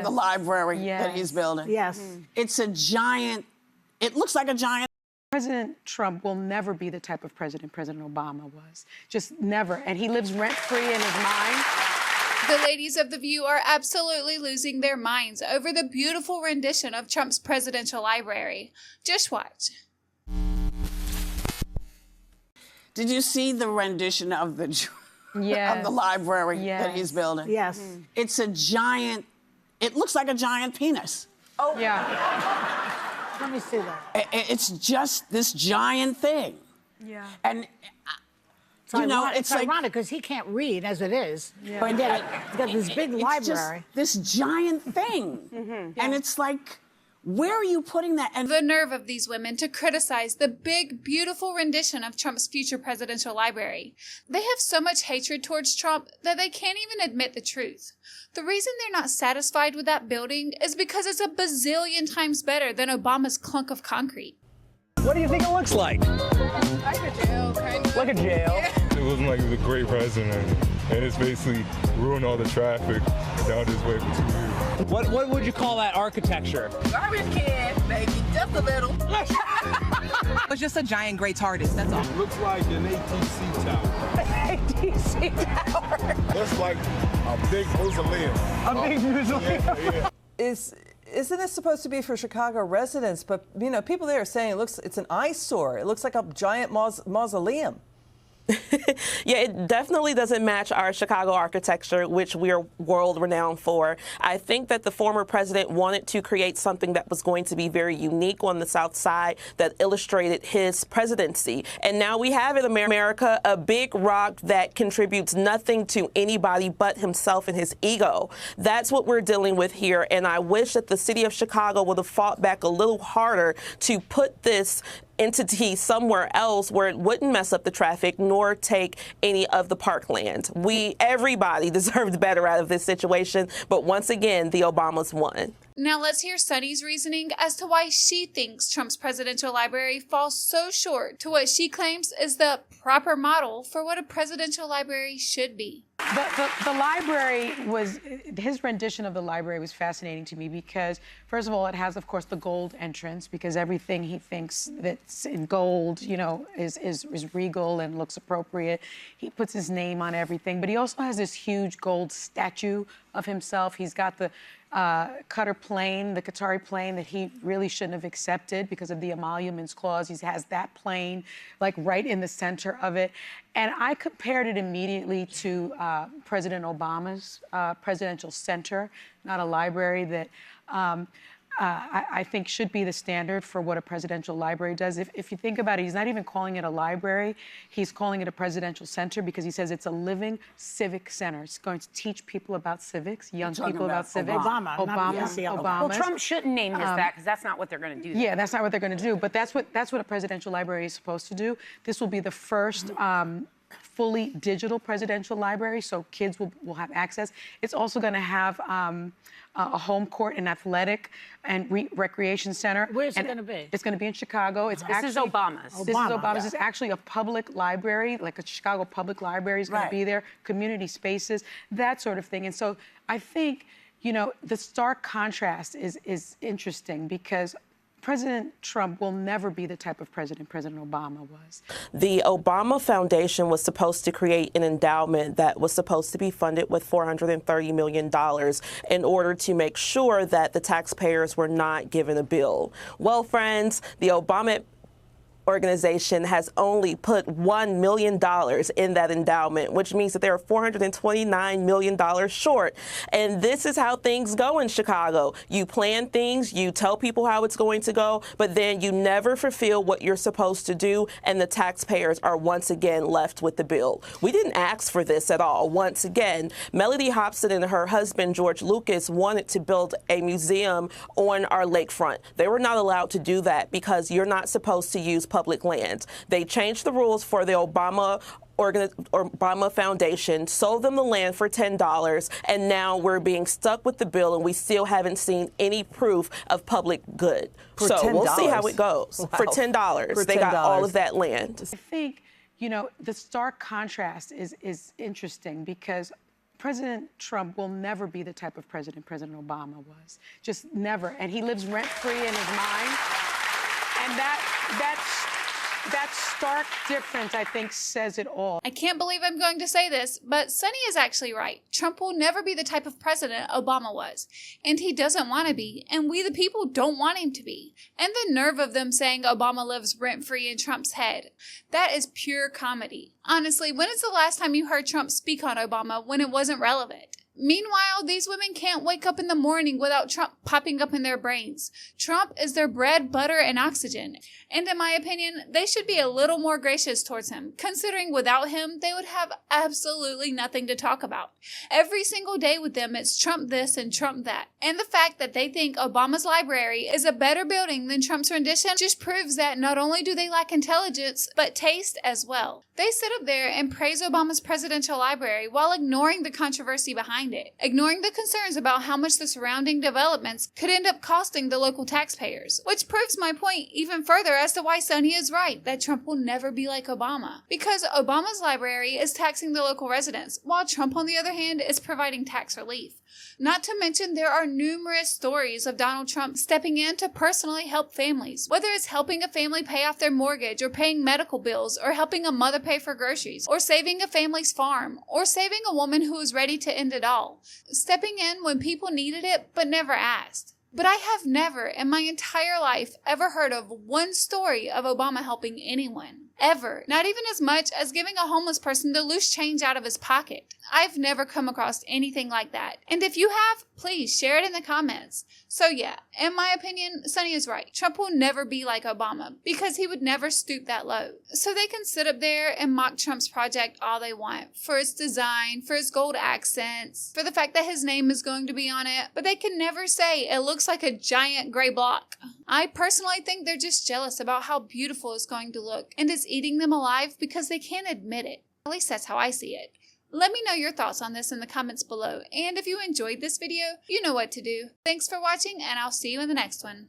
the library that he's building. Yes. It's a giant, it looks like a giant. President Trump will never be the type of president President Obama was. Just never. And he lives rent-free in his mind. The ladies of The View are absolutely losing their minds over the beautiful rendition of Trump's presidential library. Just watch. Did you see the rendition of the library that he's building? Yes. It's a giant, it looks like a giant penis. Oh. Yeah. Let me see that. It's just this giant thing. Yeah. And, it's ironic because he can't read as it is. Yeah. But yet he's got this big library. Just this giant thing. And it's like, where are you putting that? And the nerve of these women to criticize the big, beautiful rendition of Trump's future presidential library. They have so much hatred towards Trump that they can't even admit the truth. The reason they're not satisfied with that building is because it's a bazillion times better than Obama's clunk of concrete. What do you think it looks like? Like a jail, kind of. Like a jail. It wasn't like he was a great president, and it's basically ruined all the traffic down this way for 2 years. What would you call that architecture? Garbage can, maybe, just a little. It's just a giant great TARDIS, that's all. It looks like an ATC tower. ATC tower. That's like a big mausoleum. A big mausoleum. Yeah. Isn't this supposed to be for Chicago residents? But, people there are saying it's an eyesore. It looks like a giant mausoleum. Yeah, it definitely doesn't match our Chicago architecture, which we're world renowned for. I think that the former president wanted to create something that was going to be very unique on the South Side that illustrated his presidency. And now we have in America a big rock that contributes nothing to anybody but himself and his ego. That's what we're dealing with here. And I wish that the city of Chicago would have fought back a little harder to put this entity somewhere else where it wouldn't mess up the traffic nor take any of the parkland. Everybody deserved better out of this situation, but once again, the Obamas won. Now let's hear Sunny's reasoning as to why she thinks Trump's presidential library falls so short to what she claims is the proper model for what a presidential library should be. The library his rendition of the library was fascinating to me because, first of all, it has, of course, the gold entrance because everything he thinks that's in gold, is regal and looks appropriate. He puts his name on everything, but he also has this huge gold statue of himself. He's got the Qatari plane that he really shouldn't have accepted because of the emoluments clause. He has that plane like right in the center of it. And I compared it immediately to President Obama's presidential center, not a library that I think should be the standard for what a presidential library does. If you think about it, he's not even calling it a library. He's calling it a presidential center because he says it's a living civic center. It's going to teach people about civics, young people about civics. Obama. Well, Trump shouldn't name his that because that's not what they're going to do. Yeah, that's not what they're going to do. But that's what a presidential library is supposed to do. This will be the first fully digital presidential library, so kids will have access. It's also going to have a home court, an athletic and recreation center. Where's it going to be? It's going to be in Chicago. This is Obama's. This is Obama's. It's actually a public library, like a Chicago public library is going to be there, community spaces, that sort of thing. And so I think, the stark contrast is interesting because President Trump will never be the type of president President Obama was. The Obama Foundation was supposed to create an endowment that was supposed to be funded with $430 million in order to make sure that the taxpayers were not given a bill. Well, friends, the Obama organization has only put $1 million in that endowment, which means that they're $429 million short. And this is how things go in Chicago. You plan things, you tell people how it's going to go, but then you never fulfill what you're supposed to do, and the taxpayers are once again left with the bill. We didn't ask for this at all. Once again, Mellody Hobson and her husband, George Lucas, wanted to build a museum on our lakefront. They were not allowed to do that because you're not supposed to use public land. They changed the rules for the Obama Foundation, sold them the land for $10, and now we're being stuck with the bill, and we still haven't seen any proof of public good. For so $10? We'll see how it goes. Wow. For $10. They got all of that land. I think, the stark contrast is interesting because President Trump will never be the type of president President Obama was. Just never. And he lives rent-free in his mind. And that stark difference, I think, says it all. I can't believe I'm going to say this, but Sunny is actually right. Trump will never be the type of president Obama was. And he doesn't want to be. And we the people don't want him to be. And the nerve of them saying Obama lives rent-free in Trump's head. That is pure comedy. Honestly, when is the last time you heard Trump speak on Obama when it wasn't relevant? Meanwhile, these women can't wake up in the morning without Trump popping up in their brains. Trump is their bread, butter, and oxygen. And in my opinion, they should be a little more gracious towards him, considering without him, they would have absolutely nothing to talk about. Every single day with them, it's Trump this and Trump that. And the fact that they think Obama's library is a better building than Trump's rendition just proves that not only do they lack intelligence, but taste as well. They sit up there and praise Obama's presidential library while ignoring the controversy behind it, ignoring the concerns about how much the surrounding developments could end up costing the local taxpayers, which proves my point even further as to why Sonny is right that Trump will never be like Obama. Because Obama's library is taxing the local residents, while Trump, on the other hand, is providing tax relief. Not to mention, there are numerous stories of Donald Trump stepping in to personally help families, whether it's helping a family pay off their mortgage or paying medical bills or helping a mother pay for groceries or saving a family's farm or saving a woman who was ready to end it all. Stepping in when people needed it but never asked. But I have never in my entire life ever heard of one story of Obama helping anyone. Ever. Not even as much as giving a homeless person the loose change out of his pocket. I've never come across anything like that. And if you have, please share it in the comments. So yeah, in my opinion, Sonny is right. Trump will never be like Obama because he would never stoop that low. So they can sit up there and mock Trump's project all they want for its design, for its gold accents, for the fact that his name is going to be on it, but they can never say it looks like a giant gray block. I personally think they're just jealous about how beautiful it's going to look and it's eating them alive because they can't admit it. At least that's how I see it. Let me know your thoughts on this in the comments below, and if you enjoyed this video, you know what to do. Thanks for watching, and I'll see you in the next one.